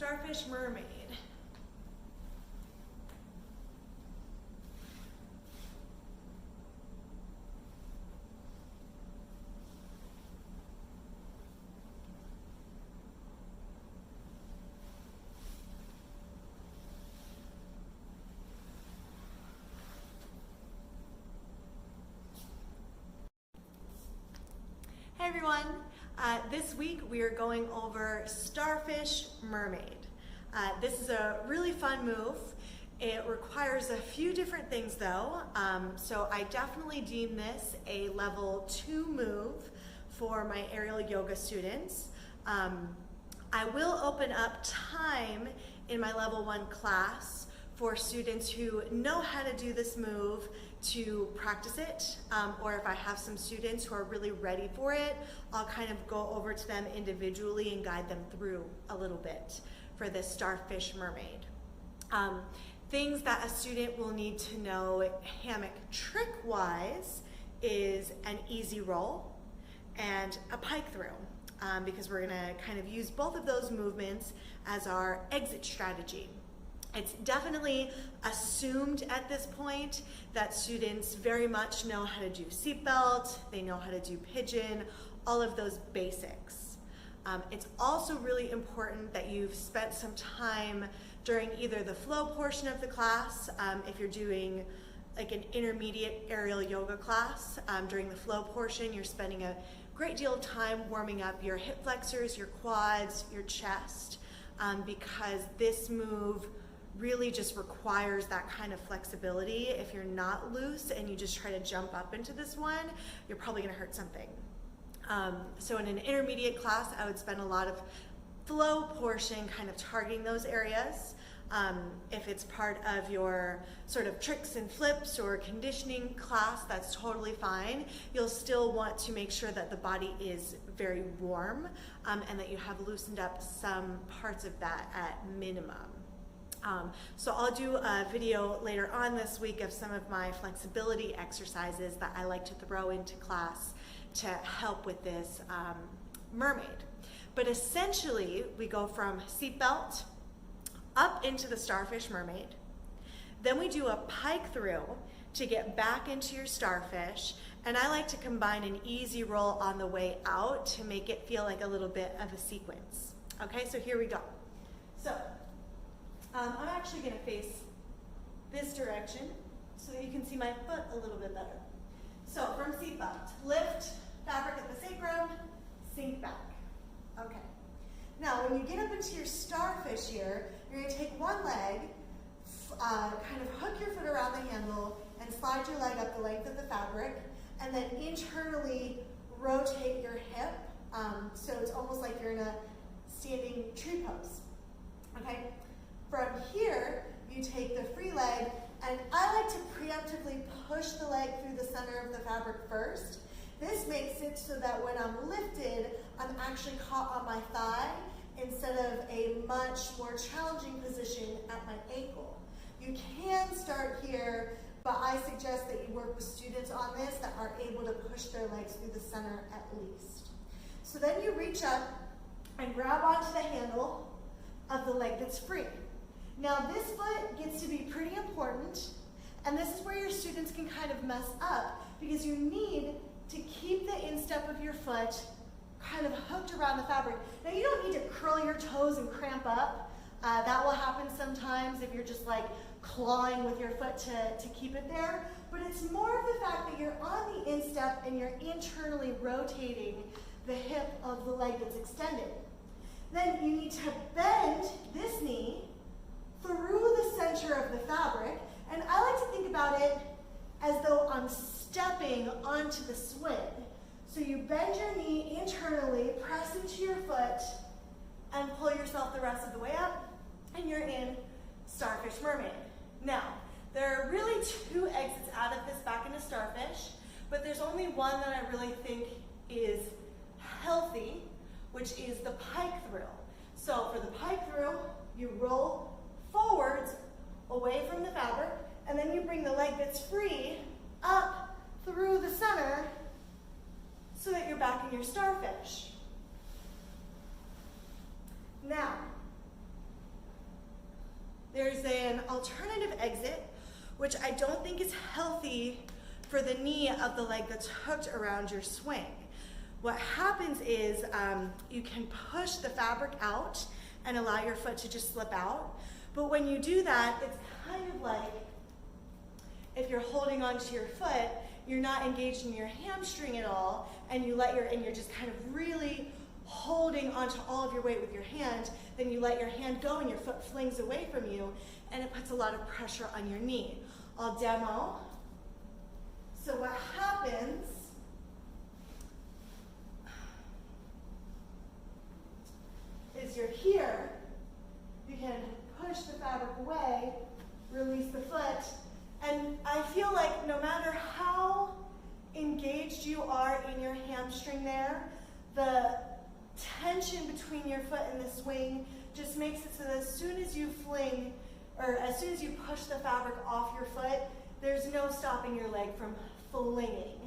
Starfish Mermaid. Hey everyone, this week we are going over Starfish Mermaid. This is a really fun move. It requires a few different things though, so I definitely deem this a level 2 move for my aerial yoga students. I will open up time in my level 1 class for students who know how to do this move to practice it, or if I have some students who are really ready for it, I'll kind of go over to them individually and guide them through a little bit for this Starfish Mermaid. Things that a student will need to know hammock trick-wise is an easy roll and a pike through, because we're gonna kind of use both of those movements as our exit strategy. It's definitely assumed at this point that students very much know how to do seatbelt, they know how to do pigeon, all of those basics. It's also really important that you've spent some time during either the flow portion of the class, if you're doing like an intermediate aerial yoga class, during the flow portion you're spending a great deal of time warming up your hip flexors, your quads, your chest, because this move really just requires that kind of flexibility. If you're not loose and you just try to jump up into this one, you're probably gonna hurt something. So in an intermediate class, I would spend a lot of flow portion kind of targeting those areas. If it's part of your sort of tricks and flips or conditioning class, that's totally fine. You'll still want to make sure that the body is very warm, and that you have loosened up some parts of that at minimum. So I'll do a video later on this week of some of my flexibility exercises that I like to throw into class to help with this mermaid. But essentially, we go from seatbelt up into the Starfish Mermaid. Then we do a pike through to get back into your starfish. And I like to combine an easy roll on the way out to make it feel like a little bit of a sequence. Okay, so here we go. So I'm actually going to face this direction so that you can see my foot a little bit better. So from seatbelt, lift, fabric at the sacrum, sink back. Okay. Now when you get up into your starfish here, you're going to take one leg, kind of hook your foot around the handle and slide your leg up the length of the fabric, and then internally rotate your hip, so it's almost like you're in a standing tree pose. Okay. From here, you take the free leg, and I like to preemptively push the leg through the center of the fabric first. This makes it so that when I'm lifted, I'm actually caught on my thigh instead of a much more challenging position at my ankle. You can start here, but I suggest that you work with students on this that are able to push their legs through the center at least. So then you reach up and grab onto the handle of the leg that's free. Now this foot gets to be pretty important, and this is where your students can kind of mess up, because you need to keep the instep of your foot kind of hooked around the fabric. Now you don't need to curl your toes and cramp up. That will happen sometimes if you're just like clawing with your foot to keep it there, but it's more of the fact that you're on the instep and you're internally rotating the hip of the leg that's extended. Then you need to bend this knee through the center of the fabric, and I like to think about it as though I'm stepping onto the swing. So you bend your knee internally, press into your foot, and pull yourself the rest of the way up, and you're in Starfish Mermaid. Now, there are really 2 exits out of this back into Starfish, but there's only one that I really think is healthy, which is the pike through. So for the pike through, you roll forwards away from the fabric, and then you bring the leg that's free up through the center so that you're back in your starfish. Now, there's an alternative exit, which I don't think is healthy for the knee of the leg that's hooked around your swing. What happens is you can push the fabric out and allow your foot to just slip out. But when you do that, it's kind of like if you're holding onto your foot, you're not engaged in your hamstring at all, and you're just kind of really holding onto all of your weight with your hand. Then you let your hand go and your foot flings away from you, and it puts a lot of pressure on your knee. I'll demo. So what happens is you're here, you can push the fabric away, release the foot, and I feel like no matter how engaged you are in your hamstring there, the tension between your foot and the swing just makes it so that as soon as you fling, or as soon as you push the fabric off your foot, there's no stopping your leg from flinging.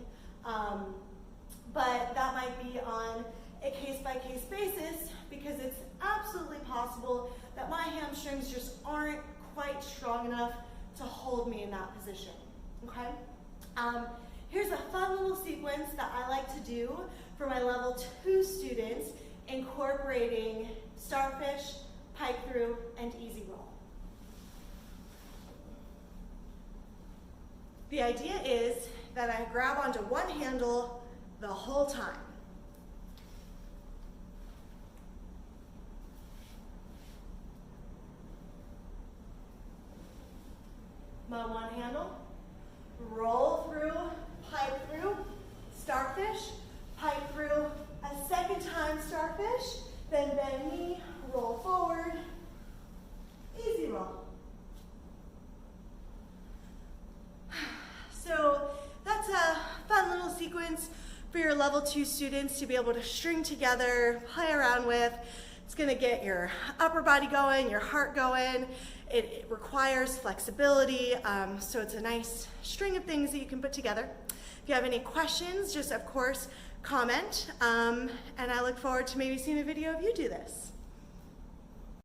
But that might be on a case-by-case basis, because it's absolutely possible that my hamstrings just aren't quite strong enough to hold me in that position, okay? Here's a fun little sequence that I like to do for my level 2 students, incorporating starfish, pike through, and easy roll. The idea is that I grab onto one handle the whole time. My one handle, roll through, pike through, starfish, pike through, a second time starfish, then bend knee, roll forward, easy roll. So that's a fun little sequence for your level 2 students to be able to string together, play around with. It's gonna get your upper body going, your heart going. It requires flexibility, so it's a nice string of things that you can put together. If you have any questions, just of course comment, and I look forward to maybe seeing a video of you do this.